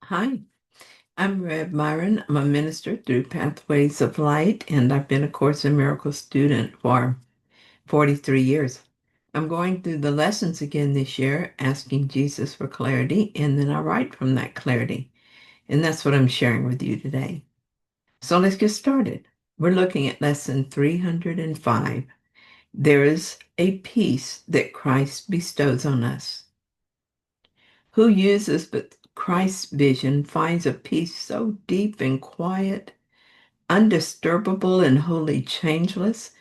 Hi, I'm Reb Myron. I'm a minister through Pathways of Light, and I've been a Course in Miracles student for 43 years. I'm going through the lessons again this year, asking Jesus for clarity, and then I write from that clarity. And that's what I'm sharing with you today. So let's get started. We're looking at lesson 305. There is a peace that Christ bestows on us. Who uses but Christ's vision finds a peace so deep and quiet, undisturbable and wholly changeless,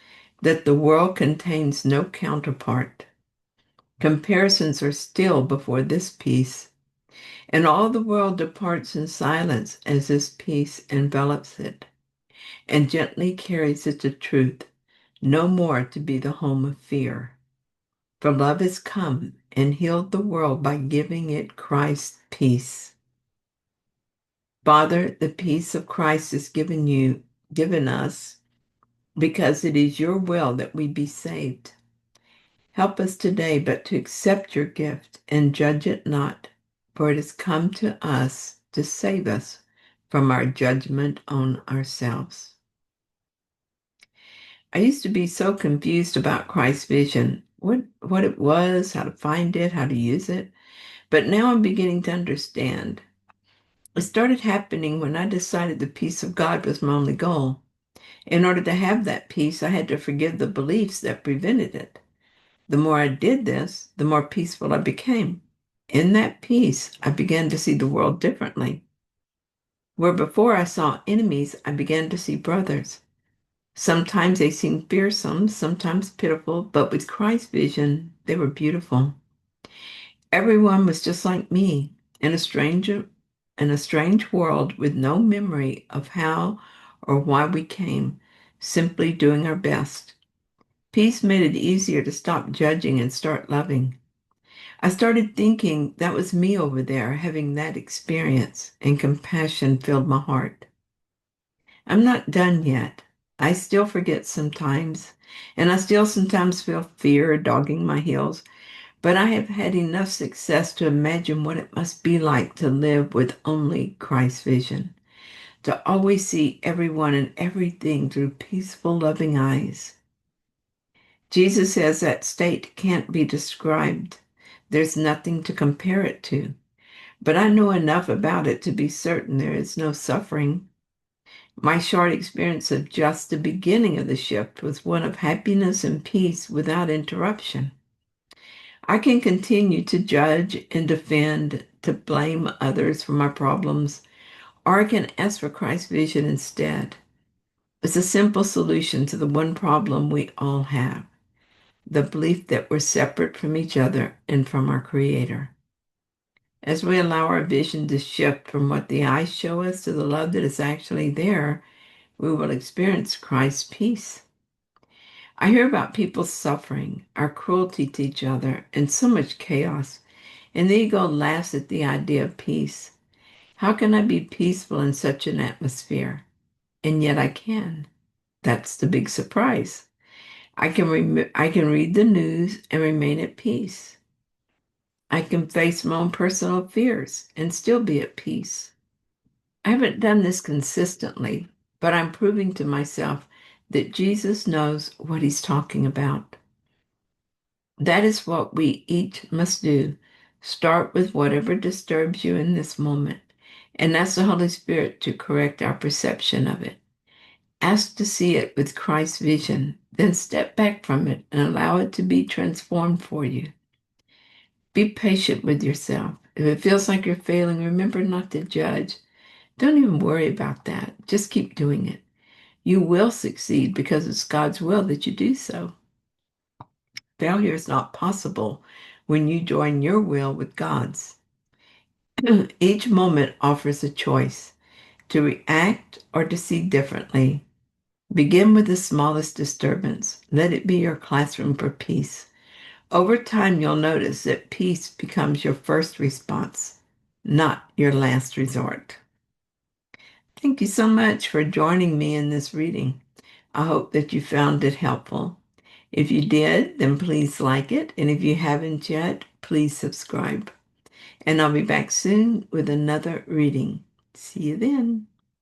that the world contains no counterpart. Comparisons are still before this peace, and all the world departs in silence as this peace envelops it, and gently carries it to truth, no more to be the home of fear. For love has come and healed the world by giving it Christ's peace. Father, the peace of Christ is given us, because it is your will that we be saved. Help us today but to accept your gift and judge it not, for it has come to us to save us from our judgment on ourselves. I used to be so confused about Christ's vision, what it was, how to find it, how to use it, but now I'm beginning to understand. It started happening when I decided the peace of God was my only goal. In order to have that peace, I had to forgive the beliefs that prevented it. The more I did this, the more peaceful I became. In that peace, I began to see the world differently. Where before I saw enemies, I began to see brothers. Sometimes they seemed fearsome, sometimes pitiful, but with Christ's vision, they were beautiful. Everyone was just like me, in a strange world with no memory of how or why we came, simply doing our best. Peace made it easier to stop judging and start loving. I started thinking that was me over there having that experience, and compassion filled my heart. I'm not done yet. I still forget sometimes, and I still sometimes feel fear dogging my heels, but I have had enough success to imagine what it must be like to live with only Christ's vision, to always see everyone and everything through peaceful, loving eyes. Jesus says that state can't be described. There's nothing to compare it to. But I know enough about it to be certain there is no suffering. My short experience of just the beginning of the shift was one of happiness and peace without interruption. I can continue to judge and defend, to blame others for my problems, or I can ask for Christ's vision instead. It's a simple solution to the one problem we all have: the belief that we're separate from each other and from our Creator. As we allow our vision to shift from what the eyes show us to the love that is actually there, we will experience Christ's peace. I hear about people's suffering, our cruelty to each other, and so much chaos, and the ego laughs at the idea of peace. How can I be peaceful in such an atmosphere? And yet I can. That's the big surprise. I can read the news and remain at peace. I can face my own personal fears and still be at peace. I haven't done this consistently, but I'm proving to myself that Jesus knows what he's talking about. That is what we each must do. Start with whatever disturbs you in this moment, and ask the Holy Spirit to correct our perception of it. Ask to see it with Christ's vision, then step back from it and allow it to be transformed for you. Be patient with yourself. If it feels like you're failing, remember not to judge. Don't even worry about that. Just keep doing it. You will succeed because it's God's will that you do so. Failure is not possible when you join your will with God's. Each moment offers a choice to react or to see differently. Begin with the smallest disturbance. Let it be your classroom for peace. Over time, you'll notice that peace becomes your first response, not your last resort. Thank you so much for joining me in this reading. I hope that you found it helpful. If you did, then please like it. And if you haven't yet, please subscribe. And I'll be back soon with another reading. See you then.